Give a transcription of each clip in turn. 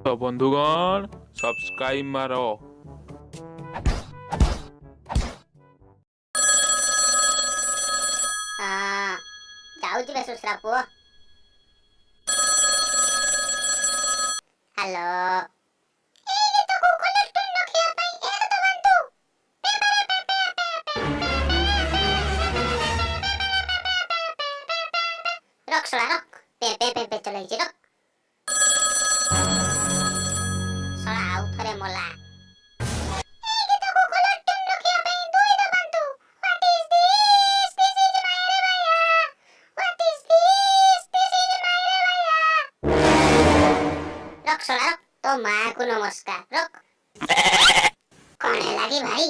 ତ ବନ୍ଧୁଗଣ ସବସ୍କ୍ରାଇବ ମାର। ଯାଉଛି ବେ ସୁଶ୍ରା ପୁଅ। ହ୍ୟାଲୋ ରଖ ଶଳା ରଖ ପେ ପେ ପେ ପେ ଚଲେଇଛି ରଖ ଶଳା ଆଉ ଥରେ ମଲା। रख शोला रख तो माँ को नमस्कार रख। कौन है लागी भाई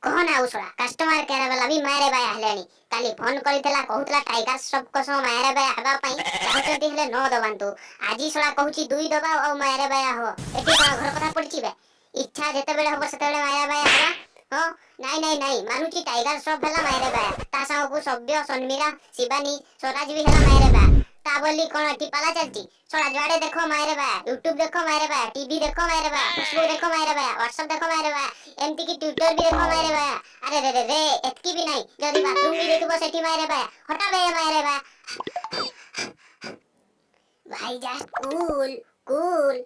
कौन आउ शोला कस्टमर केयर वाला भी मारे बाय हलेनी काली फोन करितला कहउतला टाइगर सब को सो मारे बाय हबा पई चाहते हेले न दबांतु आजी शोला कहउची दुई दबा और मारे बाय हो एती कोन घर कथा पड़ची बे इच्छा जेते बेले हो सेते बेले मारे बाय हबा हो नहीं मानुची टाइगर सब हला मारे बाय ता साउ को सभ्य सनमीरा शिवानी स्वराज भी हला मारे बाय ता बोली कोन टिपाला चलची छोड़ा जुआड़े देखो मारे बा यूट्यूब देखो मारे बा टीवी देखो मारे बा फेसबुक देखो मारे बा व्हाट्सएप देखो मारे बा एमती की ट्विटर भी देखो मारे बा अरे रे रे रे एतकी भी नहीं जदी बाथरूम भी देखबो सेठी मारे बा हटा बे मारे बा भाई जस्ट कूल कूल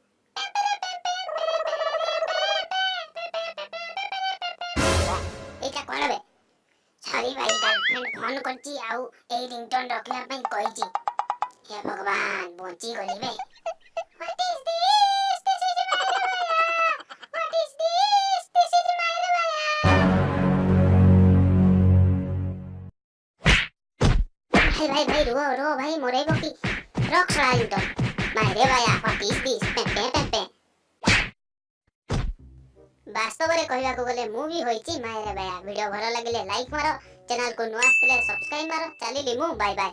एटा कोन बे सॉरी भाई गर्लफ्रेंड फोन करची आउ ए रिंगटोन रखला पई कहिची हे भगवान बोची गली बे what is this this is Myra what is this is Myra भाई रो भाई मोरेगो की रख सळाई तो मायरे बाया व्हाट इज दिस पे पे वास्तव रे कहला को गले मूवी होईची मायरे बाया वीडियो भलो लागले लाइक मारो चैनल को नुआ आसले सब्सक्राइब मारो चली मु बाय बाय।